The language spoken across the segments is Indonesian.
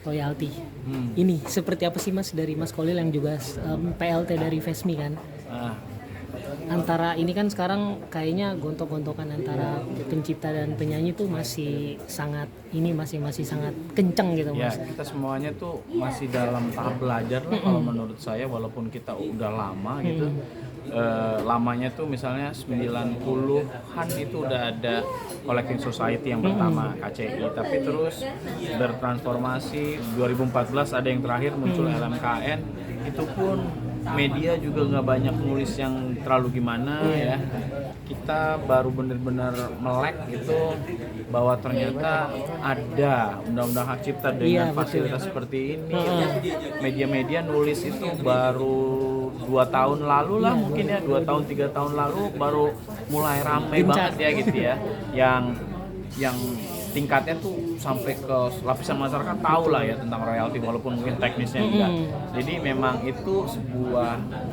royalti. Ini seperti apa sih Mas dari Mas Kolil yang juga PLT dari Vesmi kan? Antara ini kan sekarang kayaknya gontok-gontokan antara pencipta dan penyanyi tuh masih sangat masih sangat kenceng gitu Ya, Mas. kita semuanya tuh masih dalam tahap belajar lah kalau menurut saya, walaupun kita udah lama gitu. Lamanya tuh misalnya 90-an itu udah ada Collecting Society yang pertama KCI, tapi terus bertransformasi 2014 ada yang terakhir muncul LMKN. Itu pun media juga nggak banyak nulis yang terlalu gimana ya. Kita baru benar-benar melek itu bahwa ternyata ada undang-undang hak cipta dengan fasilitas seperti ini. Media-media nulis itu baru 2 tahun lalu lah mungkin ya, 2 tahun 3 tahun lalu baru mulai ramai banget ya gitu ya, yang tingkatnya tuh sampai ke lapisan masyarakat tahu lah ya tentang royalti walaupun mungkin teknisnya enggak. Jadi memang itu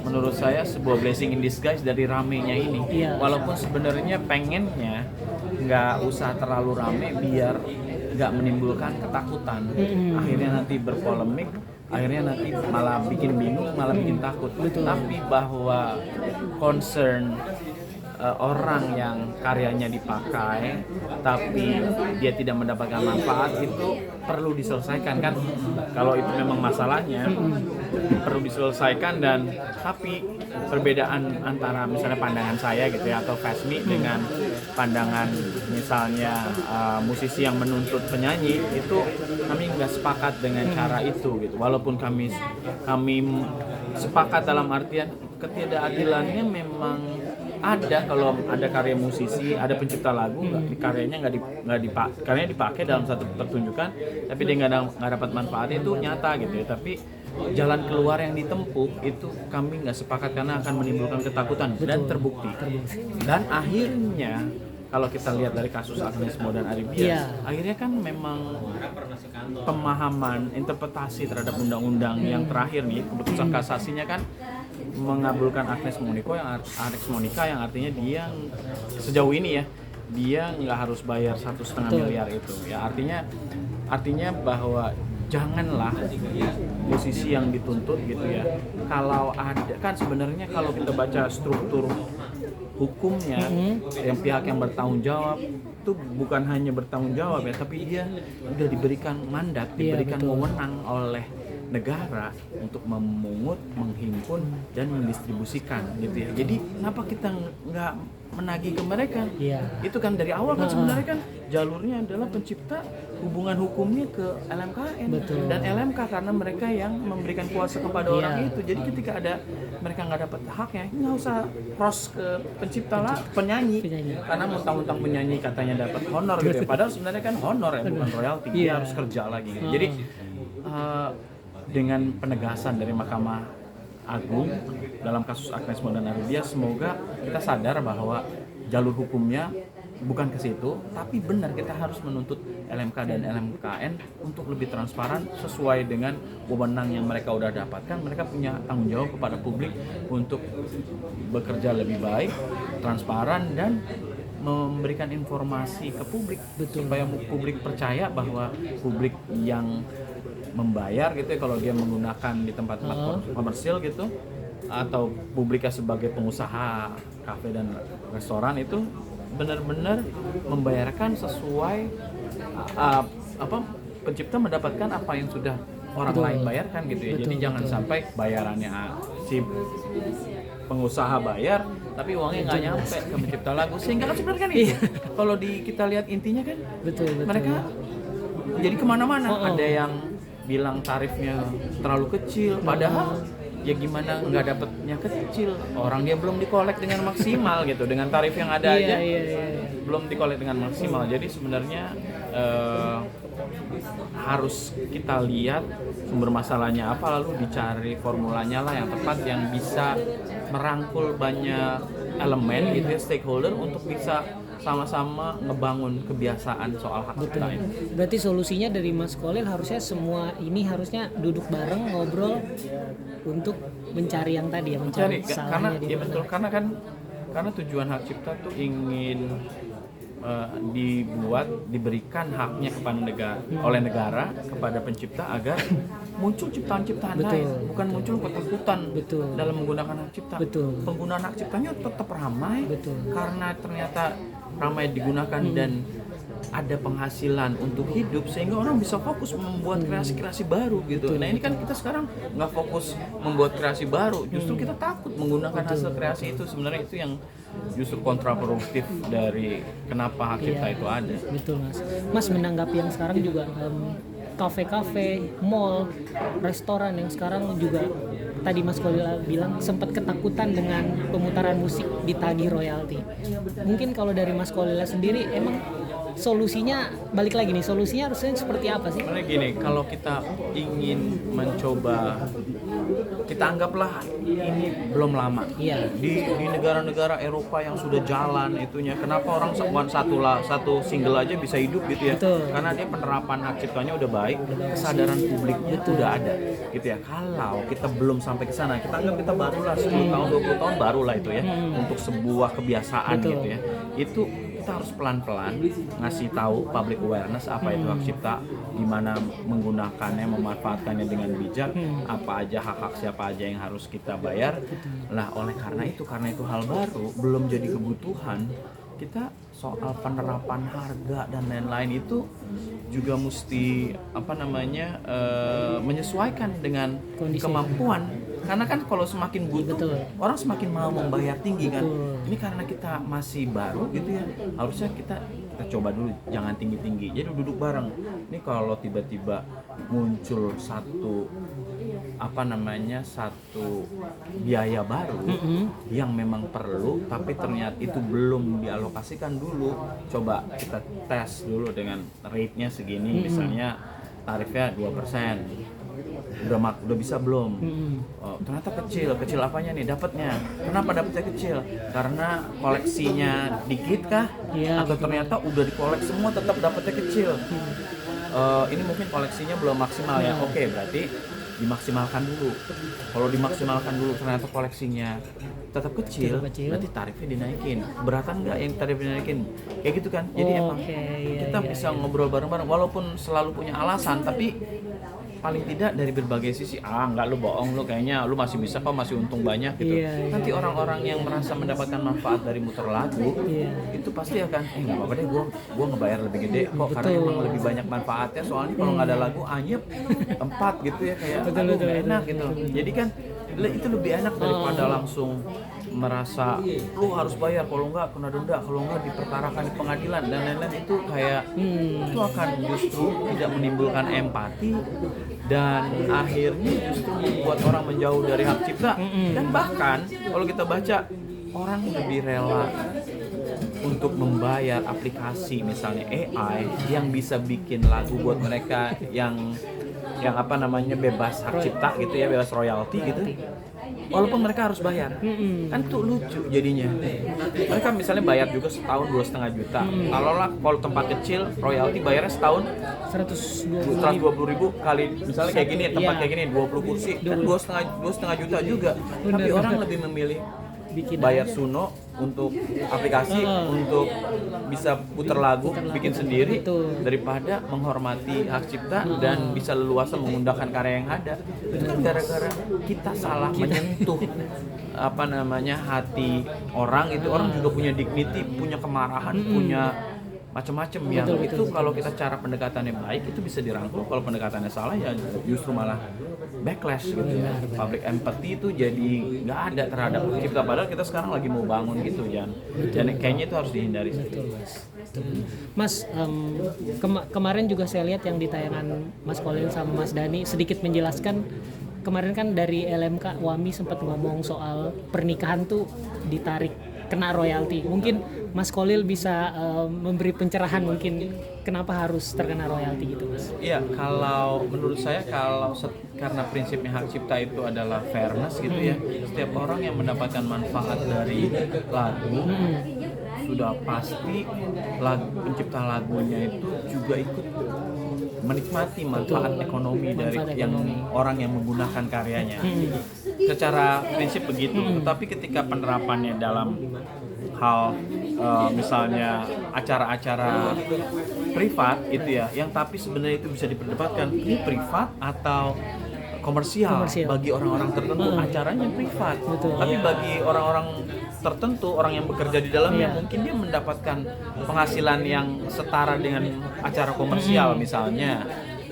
menurut saya sebuah blessing in disguise dari ramenya ini. Walaupun sebenarnya pengennya nggak usah terlalu rame biar nggak menimbulkan ketakutan. Akhirnya nanti berpolemik, akhirnya nanti malah bikin bingung, malah bikin takut. Tapi bahwa concern orang yang karyanya dipakai tapi dia tidak mendapatkan manfaat itu perlu diselesaikan kan. Kalau itu memang masalahnya perlu diselesaikan, dan tapi perbedaan antara misalnya pandangan saya gitu ya atau Vesmi dengan pandangan misalnya musisi yang menuntut penyanyi, itu kami nggak sepakat dengan cara itu gitu. Walaupun kami sepakat dalam artian ketidakadilannya memang ada. Kalau ada karya musisi, ada pencipta lagu, karyanya karyanya dipakai dalam satu pertunjukan, tapi dia nggak dapat manfaatnya, itu nyata gitu ya. Tapi jalan keluar yang ditempuh itu kami nggak sepakat karena akan menimbulkan ketakutan. Dan terbukti. Dan akhirnya kalau kita lihat dari kasus Agnes Mo dan Ari Bias, akhirnya kan memang pemahaman interpretasi terhadap undang-undang yang terakhir nih, keputusan kasasinya kan mengabulkan Agnes Monica yang artinya dia sejauh ini ya dia nggak harus bayar 1,5 miliar itu ya. Artinya bahwa janganlah musisi yang dituntut gitu ya. Kalau ada kan sebenarnya kalau kita baca struktur hukumnya, yang pihak yang bertanggung jawab itu bukan hanya bertanggung jawab ya, tapi dia udah diberikan mandat, diberikan wewenang oleh negara untuk memungut, menghimpun, dan mendistribusikan gitu ya. Jadi kenapa kita nggak menagih ke mereka? Itu kan dari awal kan sebenarnya kan jalurnya adalah pencipta, hubungan hukumnya ke LMKN dan LMK karena mereka yang memberikan kuasa kepada orang itu. Jadi ketika ada mereka nggak dapat haknya, nggak usah cross ke pencipta lah, penyanyi. Karena mentang-mentang penyanyi katanya dapat honor gitu ya. Padahal sebenarnya kan honor ya, bukan royalti. Dia harus kerja lagi gitu. Jadi dengan penegasan dari Mahkamah Agung dalam kasus Agnes Mo dan Ari Bias, semoga kita sadar bahwa jalur hukumnya bukan ke situ, tapi benar kita harus menuntut LMK dan LMKN untuk lebih transparan sesuai dengan wewenang yang mereka udah dapatkan. Mereka punya tanggung jawab kepada publik untuk bekerja lebih baik, transparan, dan memberikan informasi ke publik supaya publik percaya bahwa publik yang membayar gitu ya, kalau dia menggunakan di tempat-tempat komersil gitu, atau publiknya sebagai pengusaha kafe dan restoran itu benar-benar membayarkan sesuai pencipta mendapatkan apa yang sudah orang lain bayarkan gitu ya. Jadi jangan sampai bayarannya si pengusaha bayar tapi uangnya nggak nyampe ke pencipta lagu, sehingga kan sebenarnya kan itu kalau kita lihat intinya kan mereka jadi kemana-mana. Ada yang bilang tarifnya terlalu kecil, padahal ya gimana nggak dapetnya kecil, orang dia belum dikolek dengan maksimal gitu, dengan tarif yang ada aja belum dikolek dengan maksimal. Jadi sebenarnya harus kita lihat sumber masalahnya apa, lalu dicari formulanya lah yang tepat, yang bisa merangkul banyak elemen gitu ya, stakeholder, untuk bisa sama-sama ngebangun kebiasaan soal hak cipta ini. Berarti solusinya dari Mas Kolil harusnya semua ini harusnya duduk bareng, ngobrol untuk mencari yang tadi ya, mencari salahnya di mana. Betul, karena tujuan hak cipta tuh ingin diberikan haknya kepada oleh negara kepada pencipta agar muncul ciptaan-ciptaan lain, bukan muncul ketakutan dalam menggunakan hak cipta. Penggunaan hak ciptanya tetap ramai karena ternyata ramai digunakan dan ada penghasilan untuk hidup, sehingga orang bisa fokus membuat kreasi-kreasi baru gitu. Nah ini kan kita sekarang nggak fokus membuat kreasi baru, justru kita takut menggunakan hasil kreasi itu. Sebenarnya itu yang justru kontraproduktif dari kenapa hak cipta itu ada. Betul Mas. Mas menanggapi yang sekarang juga kafe-kafe, mall, restoran yang sekarang juga tadi Mas Kolila bilang sempat ketakutan dengan pemutaran musik ditagih royalti. Mungkin kalau dari Mas Kolila sendiri emang solusinya, balik lagi nih, solusinya harusnya seperti apa sih? Sebenarnya gini, kalau kita ingin mencoba, kita anggaplah ini belum lama. Di negara-negara Eropa yang sudah jalan itunya, kenapa orang satu single aja bisa hidup gitu ya? Karena dia penerapan hak ciptanya udah baik, kesadaran publiknya udah ada gitu ya. Kalau kita belum sampai ke sana, kita anggap kita barulah 10 tahun, 20 tahun barulah itu ya, untuk sebuah kebiasaan gitu ya. Itu kita harus pelan-pelan ngasih tahu public awareness apa itu hak cipta, gimana menggunakannya, memanfaatkannya dengan bijak, apa aja hak-hak siapa aja yang harus kita bayar. Nah, karena itu hal baru, belum jadi kebutuhan, kita soal penerapan harga dan lain-lain itu juga mesti menyesuaikan dengan kondisi, kemampuan. Karena kan kalau semakin butuh, orang semakin mau membayar tinggi kan. Ini karena kita masih baru gitu ya, harusnya kita coba dulu, jangan tinggi-tinggi. Jadi duduk bareng. Ini kalau tiba-tiba muncul satu biaya baru yang memang perlu, tapi ternyata itu belum dialokasikan dulu. Coba kita tes dulu dengan rate-nya segini, misalnya tarifnya 2%. Udah bisa belum? Ternyata kecil apanya nih dapatnya? Kenapa dapatnya kecil? Karena koleksinya dikit kah? Atau ternyata udah dikoleksi semua tetap dapatnya kecil? Ini mungkin koleksinya belum maksimal ya. Oke, berarti dimaksimalkan dulu. Kalau dimaksimalkan dulu ternyata koleksinya tetap kecil, berarti tarifnya dinaikin. Beratan nggak yang tarifnya dinaikin? Kayak gitu kan? Jadi emang kita bisa ngobrol bareng-bareng, walaupun selalu punya alasan, tapi paling tidak dari berbagai sisi, enggak, lu bohong, lu kayaknya lu masih bisa kok, masih untung banyak gitu. Nanti orang-orang yang merasa mendapatkan manfaat dari muter lagu itu pasti akan nggak apa-apa deh, gua ngebayar lebih gede kok, karena emang lebih banyak manfaatnya. Soalnya kalau nggak ada lagu anyep tempat gitu ya, kayak enak gitu. Jadi kan itu lebih enak daripada langsung merasa lu harus bayar, kalau enggak kena denda, kalau enggak diperkarakan di pengadilan dan lain-lain. Itu kayak itu akan justru tidak menimbulkan empati dan akhirnya justru membuat orang menjauh dari hak cipta. Dan bahkan kalau kita baca, orang lebih rela untuk membayar aplikasi misalnya AI yang bisa bikin lagu buat mereka yang bebas hak cipta gitu ya, bebas royalti gitu, walaupun mereka harus bayar. Kan tuh lucu jadinya. Mereka misalnya bayar juga setahun 2,5 juta. Kalau tempat kecil royalti bayarnya setahun 120.000 kali misalnya kayak gini, tempat kayak gini 20 kursi kan 2,5 juta juga. Tapi orang lebih memilih bayar Suno untuk aplikasi untuk bisa putar lagu, bikin sendiri, daripada menghormati hak cipta dan bisa leluasa menggunakan karya yang ada. Itu kan gara-gara kita salah menyentuh hati orang. Itu orang juga punya dignity, punya kemarahan, punya macam-macam yang itu kalau kita cara pendekatannya baik itu bisa dirangkul. Kalau pendekatannya salah ya justru malah backlash gitu ya. Public empathy itu jadi nggak ada terhadap cipta, padahal kita sekarang lagi mau bangun gitu Jan. Dan kayaknya itu harus dihindari. Mas, kemarin juga saya lihat yang di tayangan Mas Kolil sama Mas Dani sedikit menjelaskan, kemarin kan dari LMK Wami sempat ngomong soal pernikahan tuh ditarik kena royalti. Mungkin Mas Kolil bisa memberi pencerahan mungkin kenapa harus terkena royalti gitu, Mas? Iya, kalau menurut saya karena prinsipnya hak cipta itu adalah fairness gitu ya. Setiap orang yang mendapatkan manfaat dari lagu sudah pasti pencipta lagunya itu juga ikut menikmati manfaat ekonomi dari orang yang menggunakan karyanya. Secara prinsip begitu. Tetapi ketika penerapannya dalam hal misalnya acara-acara privat gitu ya, yang tapi sebenarnya itu bisa diperdebatkan ini privat atau komersial. Bagi orang-orang tertentu acaranya privat. Betul. Tapi bagi orang-orang tertentu, orang yang bekerja di dalamnya mungkin dia mendapatkan penghasilan yang setara dengan acara komersial, misalnya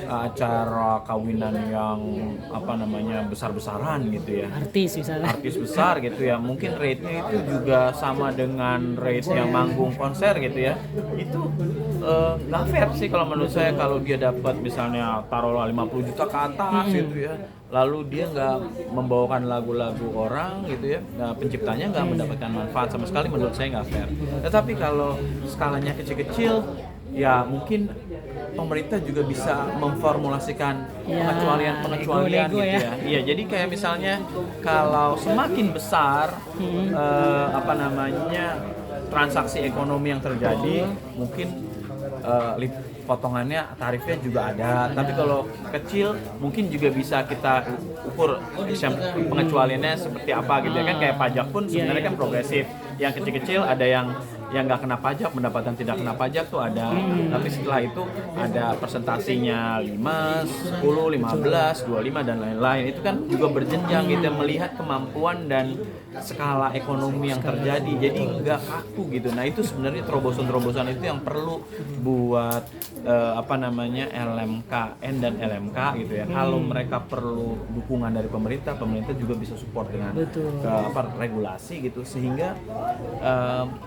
acara kawinan yang besar-besaran gitu ya, Artis misalnya. artis besar gitu ya, mungkin rate-nya itu juga sama dengan rate yang manggung konser gitu ya. Itu nggak fair sih kalau menurut saya, kalau dia dapat misalnya taruhlah 50 juta ke atas gitu ya, lalu dia nggak membawakan lagu-lagu orang gitu ya, nah, penciptanya nggak mendapatkan manfaat sama sekali, menurut saya nggak fair. Tetapi kalau skalanya kecil-kecil, ya mungkin pemerintah juga bisa memformulasikan pengecualian gitu ya. Iya, jadi kayak misalnya kalau semakin besar transaksi ekonomi yang terjadi, mungkin potongannya tarifnya juga ada. Tapi kalau kecil mungkin juga bisa kita ukur pengecualiannya seperti apa gitu ya, kan kayak pajak pun sebenarnya kan progresif. Yang kecil-kecil ada yang nggak kena pajak, pendapatan tidak kena pajak tuh ada. Tapi setelah itu ada persentasinya 5, 10, 15, 25 dan lain-lain. Itu kan juga berjenjang gitu, melihat kemampuan dan skala ekonomi yang terjadi. Jadi nggak kaku gitu. Nah itu sebenarnya terobosan-terobosan itu yang perlu buat LMKN dan LMK gitu ya. Kalau mereka perlu dukungan dari pemerintah juga bisa support dengan regulasi gitu, sehingga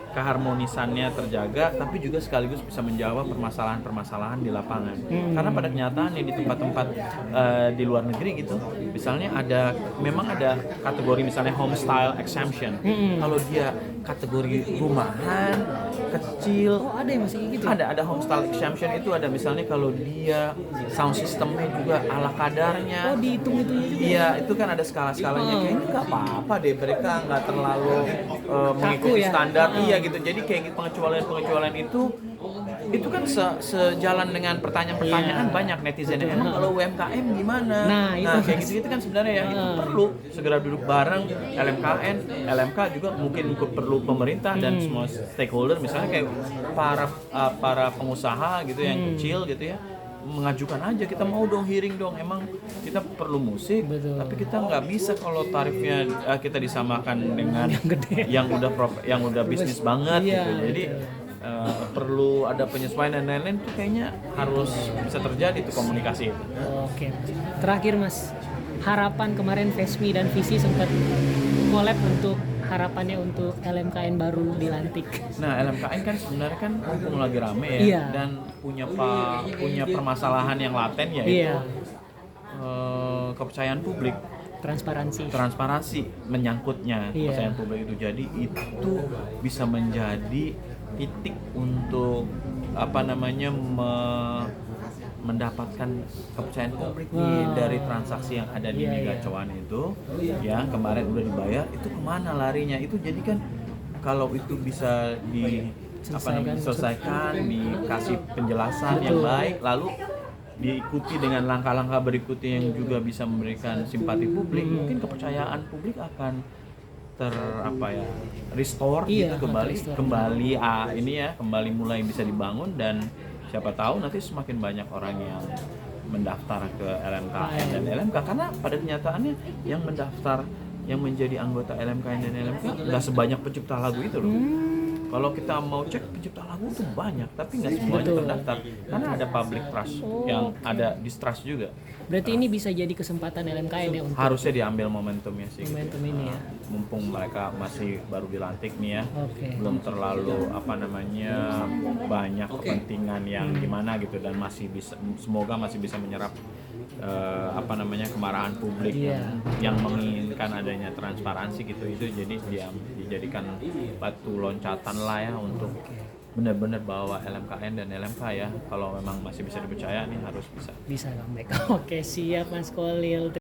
keharmonisannya terjaga, tapi juga sekaligus bisa menjawab permasalahan-permasalahan di lapangan. Karena pada kenyataannya di tempat-tempat di luar negeri gitu, misalnya memang ada kategori misalnya home style exemption. Kalau dia kategori rumahan kecil, ada yang masih gitu. Ada home style exemption itu ada, misalnya kalau dia sound systemnya juga ala kadarnya. Dihitung-hitungnya juga. Iya, itu kan ada skala-skalanya. Kayaknya nggak apa-apa deh, mereka nggak terlalu mengikuti standar. Iya gitu. Jadi kayak pengecualian itu kan sejalan dengan pertanyaan-pertanyaan banyak netizen. Emang kalau UMKM gimana? Nah kayak gitu kan sebenarnya ya, itu perlu segera duduk bareng LMKN, LMK juga mungkin ikut perlu pemerintah dan semua stakeholder, misalnya kayak para pengusaha gitu yang kecil gitu ya, mengajukan aja, kita mau dong hearing dong, emang kita perlu musik. Tapi kita nggak bisa kalau tarifnya kita disamakan dengan yang udah bisnis banget gitu. Jadi perlu ada penyesuaian dan lain-lain, tuh kayaknya harus bisa terjadi tuh komunikasi itu. Oke. Terakhir Mas, harapan kemarin Fesmi dan Visi sempat collab untuk harapannya untuk LMKN baru dilantik. Nah, LMKN kan sebenarnya kan mumpung lagi rame ya, dan punya permasalahan yang laten, yaitu kepercayaan publik. Transparansi menyangkutnya kepercayaan publik itu. Jadi itu bisa menjadi titik untuk mendapatkan kepercayaan publik dari transaksi yang ada di Mega Cuan itu, yang kemarin udah dibayar, itu kemana larinya? Itu jadi kan kalau itu bisa diselesaikan, dikasih penjelasan yang baik, lalu diikuti dengan langkah-langkah berikutnya yang juga bisa memberikan simpati publik, mungkin kepercayaan publik akan restore gitu, kembali mulai bisa dibangun, dan siapa tahu nanti semakin banyak orang yang mendaftar ke LMKN dan LMK, karena pada kenyataannya yang mendaftar, yang menjadi anggota LMKN dan LMK nggak sebanyak pencipta lagu itu loh. Kalau kita mau cek, pencipta lagu itu banyak, tapi nggak semuanya terdaftar, karena ada public trust, yang ada distrust juga. Berarti ini bisa jadi kesempatan LMKN ya untuk harusnya diambil momentumnya sih. Momentum ini ya. Mumpung mereka masih baru dilantik nih ya, belum terlalu banyak kepentingan yang gimana gitu, dan semoga masih bisa menyerap kemarahan publik yang menginginkan adanya transparansi gitu. Itu jadi dijadikan batu loncatan lah ya untuk benar-benar bawa LMKN dan LMK ya. Kalau memang masih bisa dipercaya nih, harus bisa comeback. Oke, siap Mas Kolil.